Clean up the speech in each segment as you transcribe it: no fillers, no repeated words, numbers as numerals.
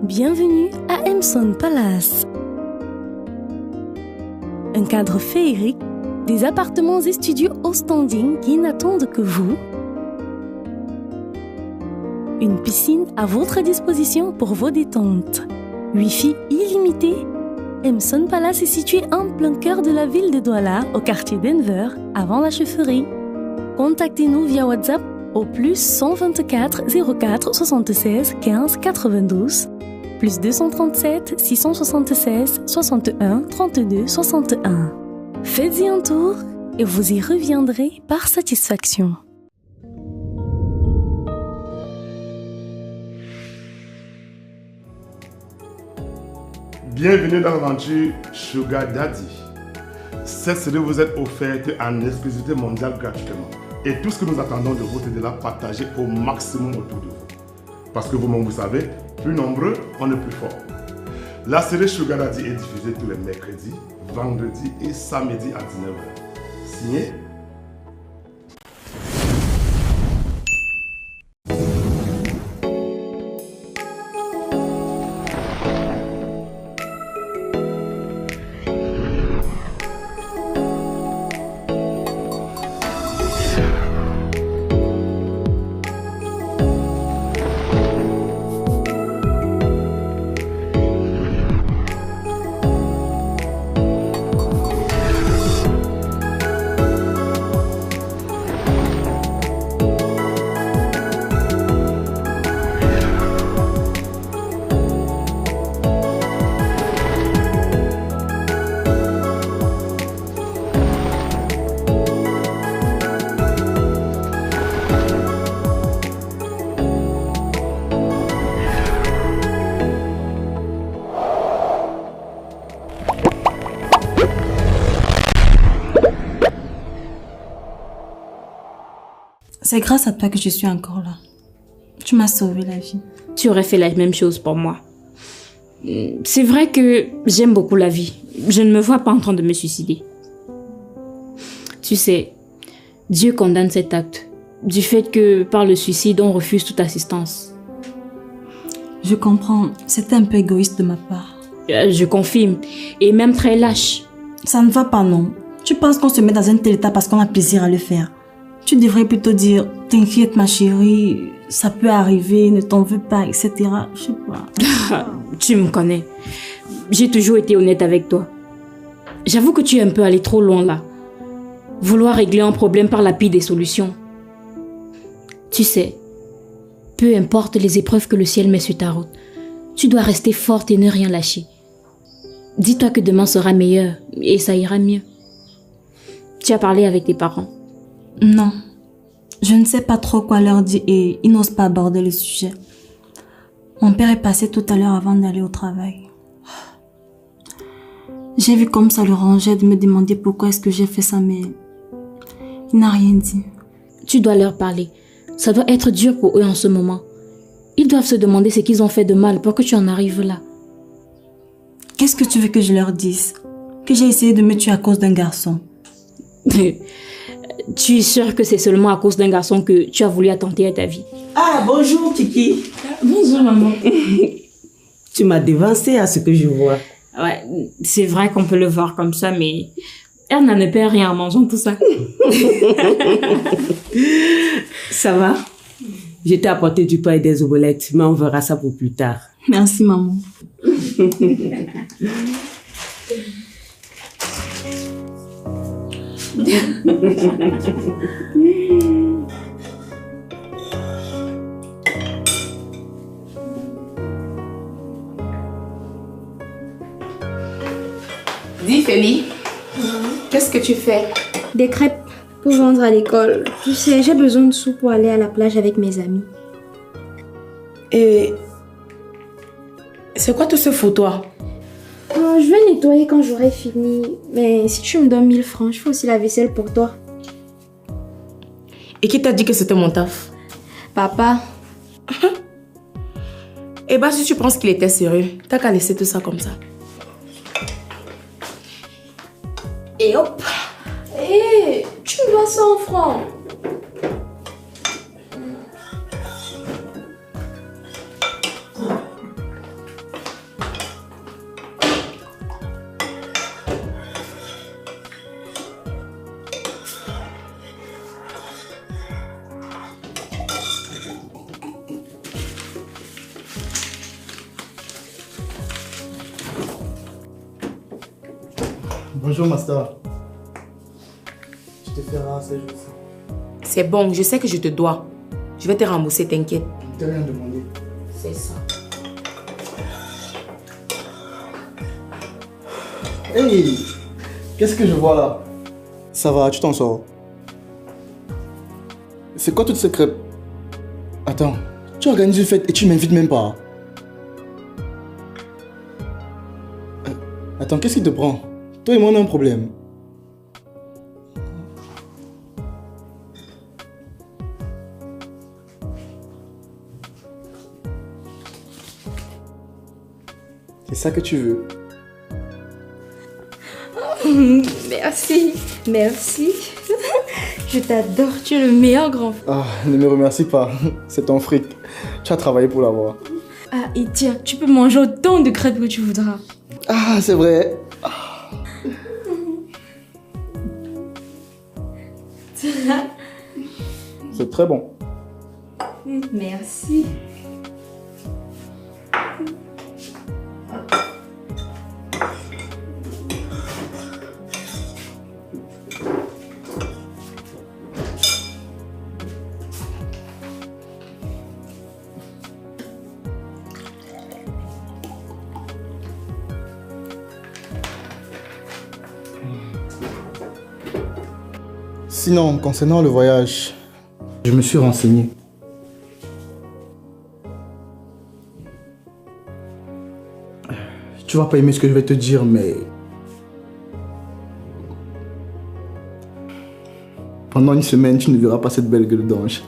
Bienvenue à Emson Palace. Un cadre féerique, des appartements et studios au standing qui n'attendent que vous. Une piscine à votre disposition pour vos détentes. Wi-Fi illimité. Emson Palace est situé en plein cœur de la ville de Douala, au quartier Denver, avant la chefferie. Contactez-nous via WhatsApp au plus 124 04 76 15 92, plus 237 676 61 32 61. Faites-y un tour et vous y reviendrez par satisfaction. Bienvenue dans l'aventure Sugar Daddy. Cette série vous est offerte en exclusivité mondiale gratuitement. Et tout ce que nous attendons de vous, c'est de la partager au maximum autour de vous. Parce que vous-même, vous savez, plus nombreux, on est plus fort. La série Sugar Daddy est diffusée tous les mercredis, vendredis et samedis à 19h. Signé C'est grâce à toi que je suis encore là. Tu m'as sauvé la vie. Tu aurais fait la même chose pour moi. C'est vrai que j'aime beaucoup la vie. Je ne me vois pas en train de me suicider. Tu sais, Dieu condamne cet acte du fait que par le suicide, on refuse toute assistance. Je comprends, c'était un peu égoïste de ma part. Je confirme, et même très lâche. Ça ne va pas, non. Tu penses qu'on se met dans un tel état parce qu'on a plaisir à le faire? Tu devrais plutôt dire, t'inquiète ma chérie, ça peut arriver, ne t'en veux pas, etc. Je sais pas. Tu me connais. J'ai toujours été honnête avec toi. J'avoue que tu es un peu allé trop loin là. Vouloir régler un problème par la pire des solutions. Tu sais, peu importe les épreuves que le ciel met sur ta route, tu dois rester forte et ne rien lâcher. Dis-toi que demain sera meilleur et ça ira mieux. Tu as parlé avec tes parents? Non, je ne sais pas trop quoi leur dire et ils n'osent pas aborder le sujet. Mon père est passé tout à l'heure avant d'aller au travail. J'ai vu comme ça le rangeait de me demander pourquoi est-ce que j'ai fait ça, mais il n'a rien dit. Tu dois leur parler. Ça doit être dur pour eux en ce moment. Ils doivent se demander ce qu'ils ont fait de mal pour que tu en arrives là. Qu'est-ce que tu veux que je leur dise? Que j'ai essayé de me tuer à cause d'un garçon? Tu es sûre que c'est seulement à cause d'un garçon que tu as voulu attenter à ta vie? Ah, bonjour Kiki. Bonjour maman. Tu m'as dévancé à ce que je vois. Ouais, c'est vrai qu'on peut le voir comme ça, mais Erna ne perd rien en mangeant tout ça. Ça va? Je t'ai apporté du pain et des omelettes, mais on verra ça pour plus tard. Merci maman. Dis Feli, qu'est-ce que tu fais? Des crêpes pour vendre à l'école. Tu sais, j'ai besoin de sous pour aller à la plage avec mes amis. Et c'est quoi tout ce foutoir? Je vais nettoyer quand j'aurai fini. Mais si tu me donnes 1000 francs, je fais aussi la vaisselle pour toi. Et qui t'a dit que c'était mon taf? Papa. Eh ben, si tu penses qu'il était sérieux, t'as qu'à laisser tout ça comme ça. Et hop. Hé, tu me dois 100 francs. Bonjour, Master. Je te fais rare ces jours-ci. C'est bon, je sais que je te dois. Je vais te rembourser, t'inquiète. Je t'ai rien demandé. C'est ça. Hey! Qu'est-ce que je vois là? Ça va, tu t'en sors? C'est quoi toutes ces crêpes? Attends, tu organises une fête et tu m'invites même pas. Attends, qu'est-ce qui te prend? Toi et moi on a un problème. C'est ça que tu veux? Merci, merci. Je t'adore, tu es le meilleur grand frère. Ah, ne me remercie pas, c'est ton fric. Tu as travaillé pour l'avoir. Ah, et tiens, tu peux manger autant de crêpes que tu voudras. Ah, c'est vrai. C'est très bon. Merci. Sinon, concernant le voyage, je me suis renseigné. Tu vas pas aimer ce que je vais te dire, mais... pendant une semaine, tu ne verras pas cette belle gueule d'ange.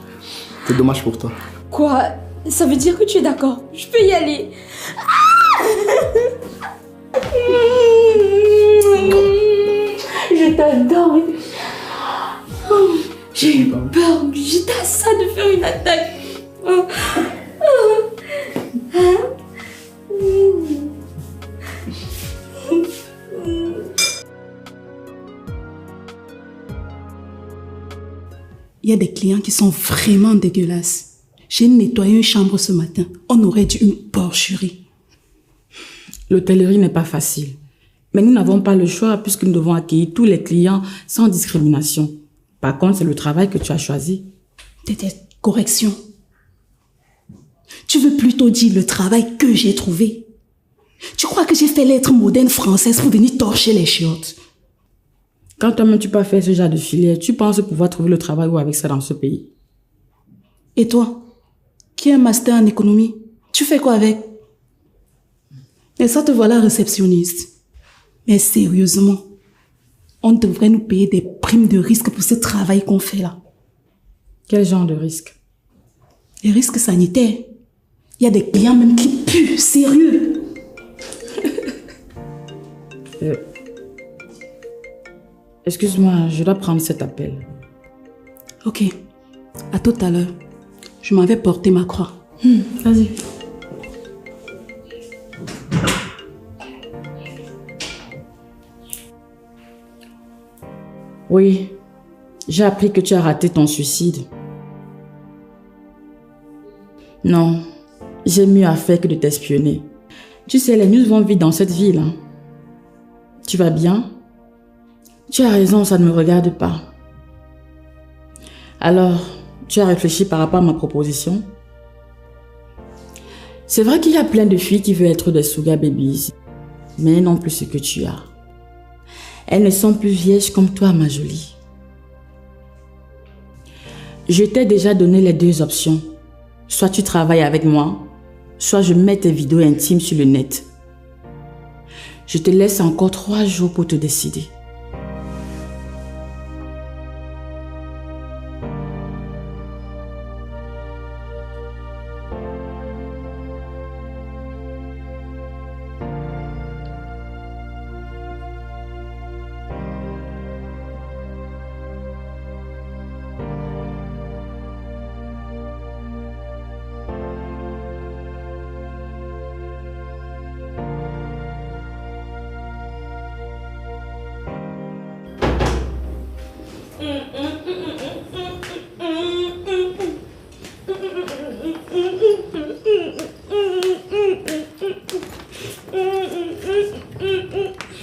C'est dommage pour toi. Quoi? Ça veut dire que tu es d'accord? Je peux y aller. Je t'adore. J'ai eu peur. J'étais à ça de faire une attaque. Il y a des clients qui sont vraiment dégueulasses. J'ai nettoyé une chambre ce matin. On aurait dit une porcherie. L'hôtellerie n'est pas facile. Mais nous n'avons pas le choix puisque nous devons accueillir tous les clients sans discrimination. Par contre, c'est le travail que tu as choisi. Correction. Tu veux plutôt dire le travail que j'ai trouvé. Tu crois que j'ai fait lettre moderne française pour venir torcher les chiottes? Quand toi-même tu peux faire ce genre de filière, tu penses pouvoir trouver le travail ou avec ça dans ce pays? Et toi, qui a un master en économie, tu fais quoi avec? Et ça te voilà réceptionniste. Mais sérieusement, on devrait nous payer des primes de risque pour ce travail qu'on fait là. Quel genre de risque? Les risques sanitaires. Il y a des clients même qui puent, sérieux. Excuse-moi, je dois prendre cet appel. Ok, à tout à l'heure. Je m'avais porté ma croix. Vas-y. Oui, j'ai appris que tu as raté ton suicide. Non, j'ai mieux à faire que de t'espionner. Tu sais, les news vont vite dans cette ville. Hein. Tu vas bien? Tu as raison, ça ne me regarde pas. Alors, tu as réfléchi par rapport à ma proposition? C'est vrai qu'il y a plein de filles qui veulent être des sugar babies, mais non plus ce que tu as. Elles ne sont plus vierges comme toi, ma jolie. Je t'ai déjà donné les deux options. Soit tu travailles avec moi, soit je mets tes vidéos intimes sur le net. Je te laisse encore 3 jours pour te décider.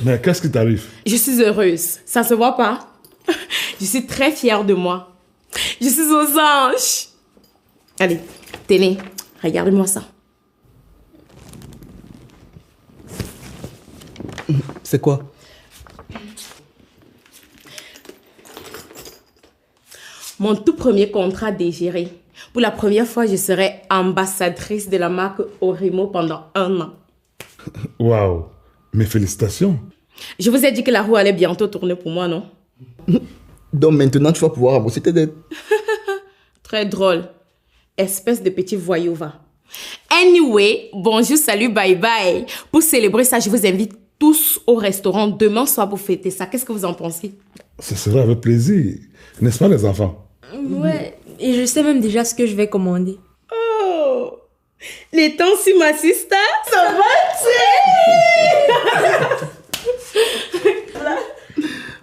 Mais qu'est-ce qui t'arrive? Je suis heureuse. Ça se voit pas? Je suis très fière de moi. Je suis aux anges. Allez, tenez, regardez-moi ça. C'est quoi? Mon tout premier contrat dégéré. Pour la première fois, je serai ambassadrice de la marque Orimo pendant 1 an. Waouh! Mes félicitations. Je vous ai dit que la roue allait bientôt tourner pour moi, non? Donc maintenant, tu vas pouvoir rembourser tes dettes. Très drôle. Espèce de petit voyou, va. Anyway, bonjour, salut, bye bye. Pour célébrer ça, je vous invite tous au restaurant demain soir pour fêter ça. Qu'est-ce que vous en pensez? Ce sera avec plaisir. N'est-ce pas, les enfants? Ouais, et je sais même déjà ce que je vais commander. Oh! Les temps sur ma sister, ça va,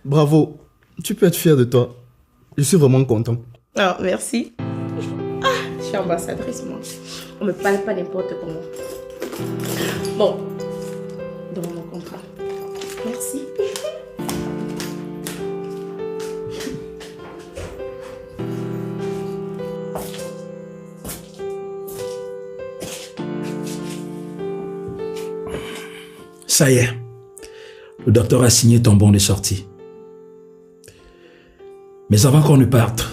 Bravo. Tu peux être fier de toi. Je suis vraiment content. Ah, merci. Ah, je suis ambassadrice, moi. On me parle pas n'importe comment. Bon, dans mon contrat. Merci. Ça y est, le docteur a signé ton bon de sortie. Mais avant qu'on ne parte,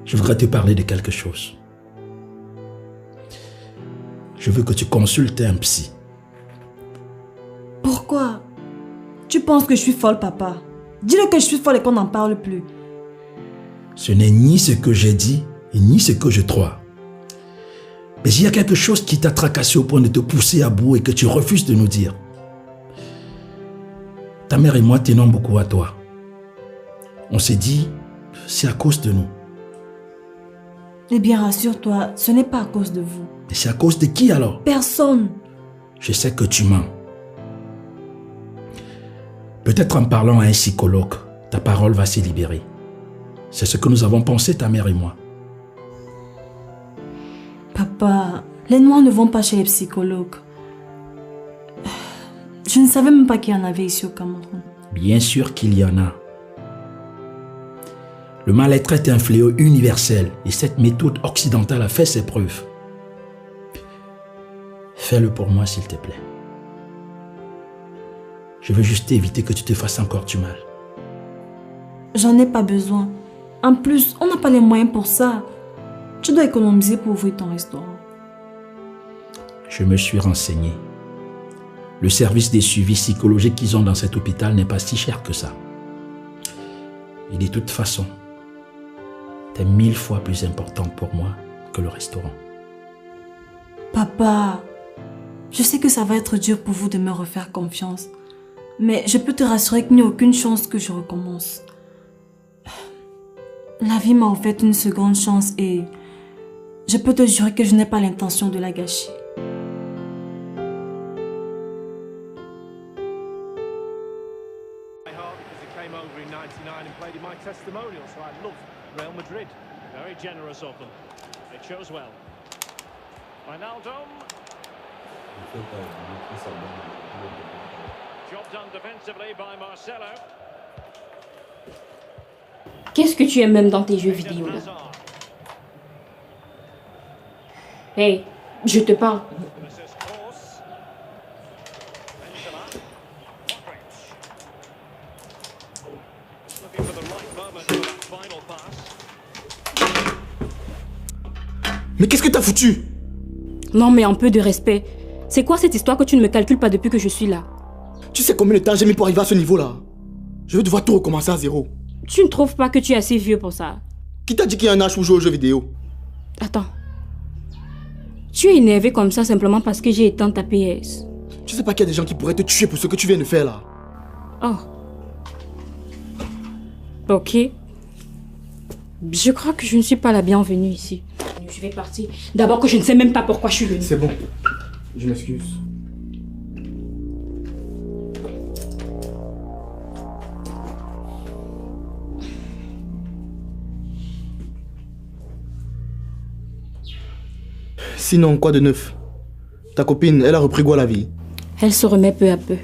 je voudrais te parler de quelque chose. Je veux que tu consultes un psy. Pourquoi? Tu penses que je suis folle, papa? Dis-le que je suis folle et qu'on n'en parle plus. Ce n'est ni ce que j'ai dit, et ni ce que je crois. Mais il y a quelque chose qui t'a tracassé au point de te pousser à bout et que tu refuses de nous dire. Ta mère et moi tenons beaucoup à toi. On s'est dit, c'est à cause de nous. Eh bien, rassure-toi, ce n'est pas à cause de vous. Et c'est à cause de qui alors? Personne. Je sais que tu mens. Peut-être en parlant à un psychologue, ta parole va se libérer. C'est ce que nous avons pensé, ta mère et moi. Papa, les Noirs ne vont pas chez les psychologues. Je ne savais même pas qu'il y en avait ici au Cameroun. Bien sûr qu'il y en a. Le mal-être est un fléau universel et cette méthode occidentale a fait ses preuves. Fais-le pour moi, s'il te plaît. Je veux juste éviter que tu te fasses encore du mal. J'en ai pas besoin. En plus, on n'a pas les moyens pour ça. Tu dois économiser pour ouvrir ton restaurant. Je me suis renseigné. Le service des suivis psychologiques qu'ils ont dans cet hôpital n'est pas si cher que ça. Et de toute façon, t'es 1000 fois plus importante pour moi que le restaurant. Papa, je sais que ça va être dur pour vous de me refaire confiance. Mais je peux te rassurer qu'il n'y a aucune chance que je recommence. La vie m'a offert une seconde chance et je peux te jurer que je n'ai pas l'intention de la gâcher. Qu'est-ce que tu aimes même dans tes jeux vidéo là? Hey, je te parle. Mais qu'est-ce que t'as foutu? Non mais un peu de respect. C'est quoi cette histoire que tu ne me calcules pas depuis que je suis là? Tu sais combien de temps j'ai mis pour arriver à ce niveau-là? Je vais devoir tout recommencer à zéro. Tu ne trouves pas que tu es assez vieux pour ça? Qui t'a dit qu'il y a un âge pour jouer aux jeux vidéo? Attends. Tu es énervé comme ça simplement parce que j'ai éteint ta PS. Tu sais pas qu'il y a des gens qui pourraient te tuer pour ce que tu viens de faire là? Oh. Ok. Je crois que je ne suis pas la bienvenue ici. Je vais partir. D'abord que je ne sais même pas pourquoi je suis venue. C'est bon. Je m'excuse. Sinon, quoi de neuf? Ta copine, elle a repris quoi la vie? Elle se remet peu à peu.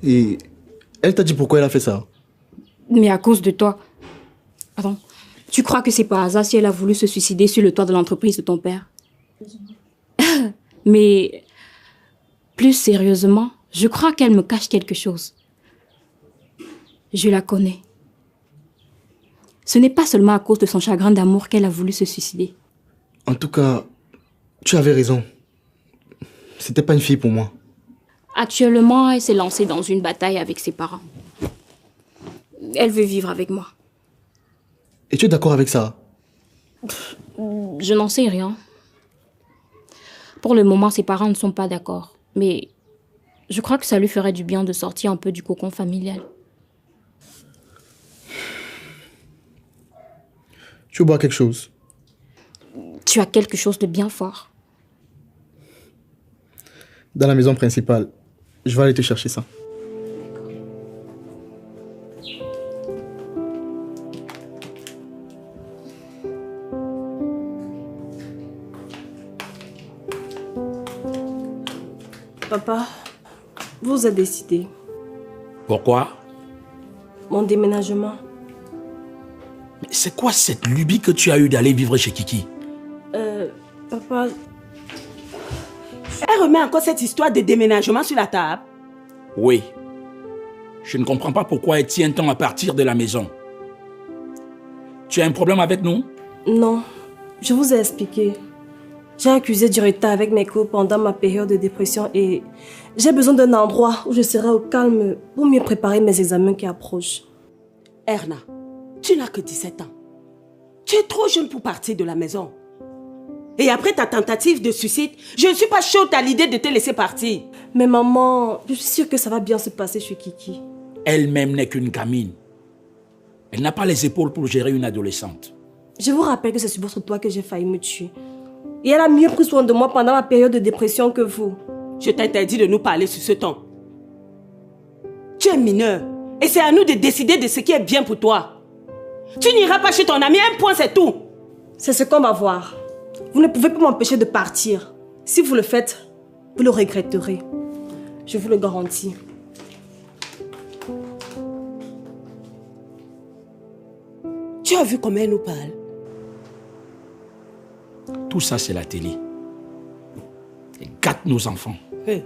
Et elle t'a dit pourquoi elle a fait ça? Mais à cause de toi. Attends, tu crois que c'est par hasard si elle a voulu se suicider sur le toit de l'entreprise de ton père? Mais plus sérieusement, je crois qu'elle me cache quelque chose. Je la connais. Ce n'est pas seulement à cause de son chagrin d'amour qu'elle a voulu se suicider. En tout cas, tu avais raison. C'était pas une fille pour moi. Actuellement, elle s'est lancée dans une bataille avec ses parents. Elle veut vivre avec moi. Et tu es d'accord avec ça? Je n'en sais rien. Pour le moment, ses parents ne sont pas d'accord. Mais je crois que ça lui ferait du bien de sortir un peu du cocon familial. Tu veux boire quelque chose? Tu as quelque chose de bien fort. Dans la maison principale. Je vais aller te chercher ça. Papa, vous avez décidé. Pourquoi? Mon déménagement. Mais c'est quoi cette lubie que tu as eue d'aller vivre chez Kiki? Papa, Elle remet encore cette histoire de déménagement sur la table. Oui. Je ne comprends pas pourquoi elle tient tant à partir de la maison. Tu as un problème avec nous? non, je vous ai expliqué. J'ai accusé du retard avec mes cours pendant ma période de dépression et j'ai besoin d'un endroit où je serai au calme pour mieux préparer mes examens qui approchent. Erna, tu n'as que 17 ans. Tu es trop jeune pour partir de la maison. Et après ta tentative de suicide, je ne suis pas chaude à l'idée de te laisser partir. Mais maman, je suis sûre que ça va bien se passer chez Kiki. Elle-même n'est qu'une gamine. Elle n'a pas les épaules pour gérer une adolescente. Je vous rappelle que c'est sur votre toit que j'ai failli me tuer. Et elle a mieux pris soin de moi pendant ma période de dépression que vous. Je t'interdis de nous parler sur ce ton. Tu es mineur et c'est à nous de décider de ce qui est bien pour toi. Tu n'iras pas chez ton ami, un point c'est tout. C'est ce qu'on va voir. Vous ne pouvez pas m'empêcher de partir. Si vous le faites, vous le regretterez. Je vous le garantis. Tu as vu comment elle nous parle? Tout ça, c'est la télé. Elle gâte nos enfants. Hey.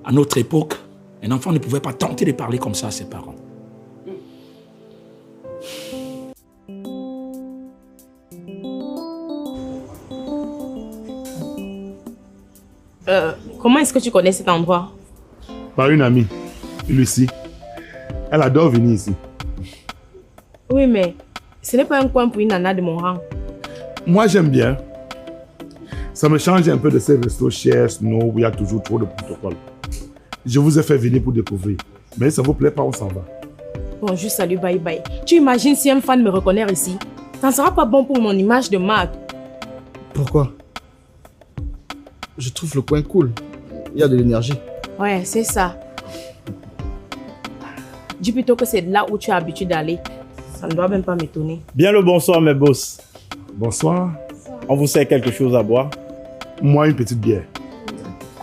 À notre époque, un enfant ne pouvait pas tenter de parler comme ça à ses parents. Comment est-ce que tu connais cet endroit? Par une amie, Lucie. Elle adore venir ici. Oui, mais ce n'est pas un coin pour une nana de mon rang. Moi, j'aime bien. Ça me change un peu de ces restos chers, Snow, où il y a toujours trop de protocoles. Je vous ai fait venir pour découvrir. Mais ça vous plaît pas, on s'en va. Bon, juste salut, bye bye. Tu imagines si un fan me reconnaît ici? Ça ne sera pas bon pour mon image de marque. Pourquoi? Je trouve le coin cool. Il y a de l'énergie. Ouais, c'est ça. Dis plutôt que c'est là où tu as l'habitude d'aller. Ça ne doit même pas m'étonner. Bien le bonsoir, mes boss. Bonsoir. On vous sert quelque chose à boire? Moi, une petite bière.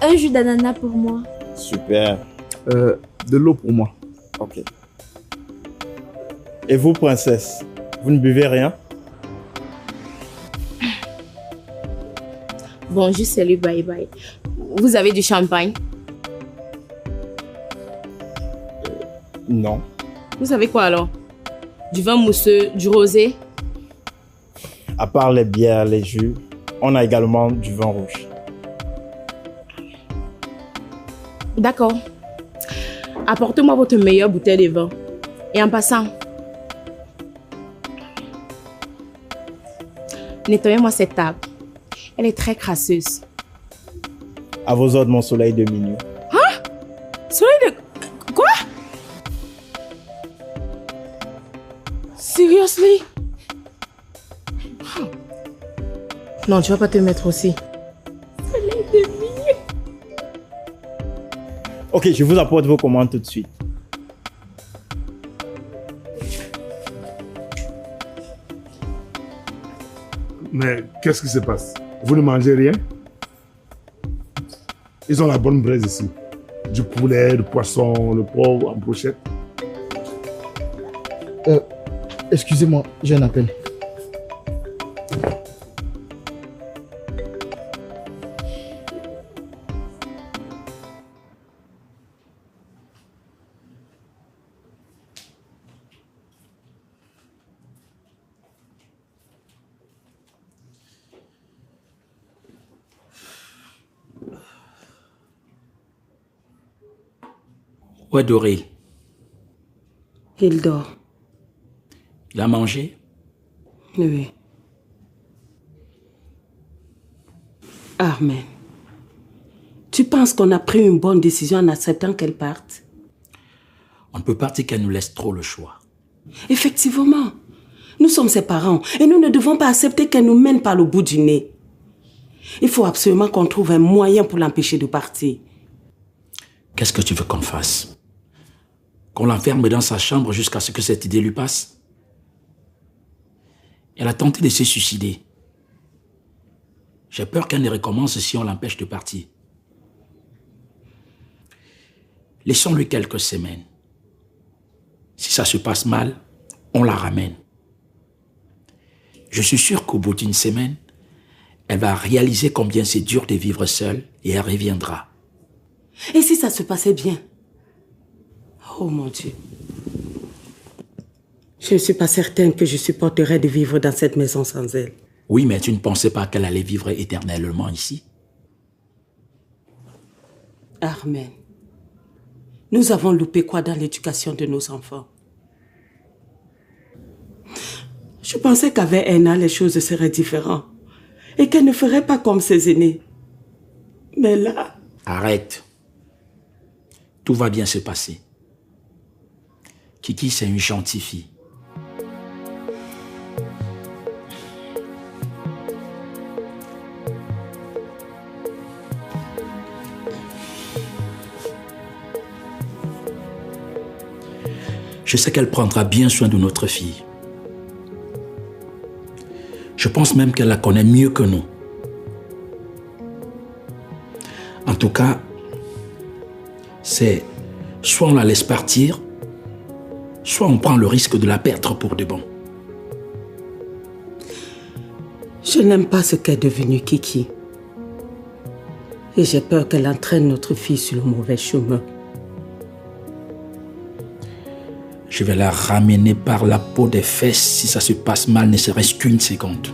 Un jus d'ananas pour moi. Super. De l'eau pour moi. Ok. Et vous, princesse, vous ne buvez rien? Bon, juste salut, bye bye. Vous avez du champagne? Non. Vous savez quoi alors? Du vin mousseux, du rosé? À part les bières, les jus, on a également du vin rouge. D'accord. Apportez-moi votre meilleure bouteille de vin. Et en passant, nettoyez-moi cette table. Elle est très crasseuse. À vos ordres, mon soleil de minuit. Hein? Soleil de... Quoi? Seriously? Non, tu vas pas te mettre aussi. Soleil de minuit. Ok, je vous apporte vos commandes tout de suite. Mais qu'est-ce qui se passe? Vous ne mangez rien? Ils ont la bonne braise ici. du poulet, du poisson, le porc en brochette. Excusez-moi, j'ai un appel. Où est Doré? Il dort. Il a mangé? Oui. Armen, tu penses qu'on a pris une bonne décision en acceptant qu'elle parte? On ne peut pas dire qu'elle nous laisse trop le choix. Effectivement. Nous sommes ses parents et nous ne devons pas accepter qu'elle nous mène par le bout du nez. Il faut absolument qu'on trouve un moyen pour l'empêcher de partir. Qu'est-ce que tu veux qu'on fasse? Qu'on l'enferme dans sa chambre jusqu'à ce que cette idée lui passe? Elle a tenté de se suicider. J'ai peur qu'elle ne recommence si on l'empêche de partir. Laissons-lui quelques semaines. Si ça se passe mal, on la ramène. Je suis sûr qu'au bout d'une semaine, elle va réaliser combien c'est dur de vivre seule et elle reviendra. Et si ça se passait bien? Oh mon Dieu. Je ne suis pas certaine que je supporterais de vivre dans cette maison sans elle. Oui, mais tu ne pensais pas qu'elle allait vivre éternellement ici? Armen, nous avons loupé quoi dans l'éducation de nos enfants? Je pensais qu'avec Anna, les choses seraient différentes et qu'elle ne ferait pas comme ses aînés. Mais là... Arrête. Tout va bien se passer. Kiki, c'est une gentille fille. Je sais qu'elle prendra bien soin de notre fille. Je pense même qu'elle la connaît mieux que nous. En tout cas, c'est soit on la laisse partir, soit on prend le risque de la perdre pour de bon. Je n'aime pas ce qu'est devenu Kiki. Et j'ai peur qu'elle entraîne notre fille sur le mauvais chemin. Je vais la ramener par la peau des fesses si ça se passe mal, ne serait-ce qu'une seconde.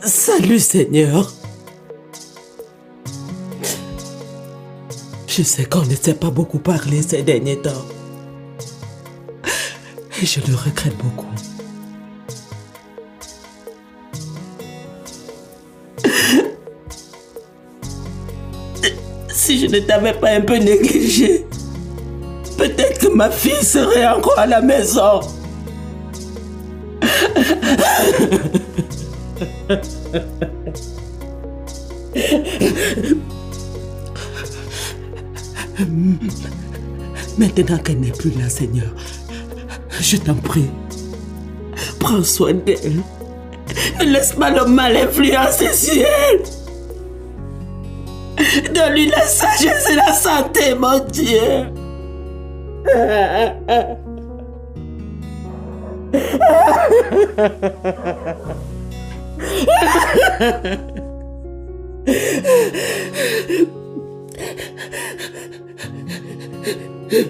Salut Seigneur. Je sais qu'on ne s'est pas beaucoup parlé ces derniers temps. Et je le regrette beaucoup. Si je ne t'avais pas un peu négligé, peut-être que ma fille serait encore à la maison. Maintenant qu'elle n'est plus là, Seigneur, Je t'en prie, prends soin d'elle. Ne laisse pas le mal influencer sur elle. Donne-lui la sagesse et la santé, mon Dieu.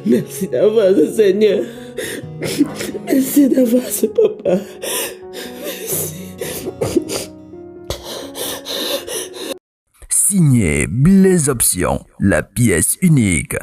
Merci d'avoir ce Seigneur. Merci d'avoir ce papa. Signé Blaise Option, la pièce unique.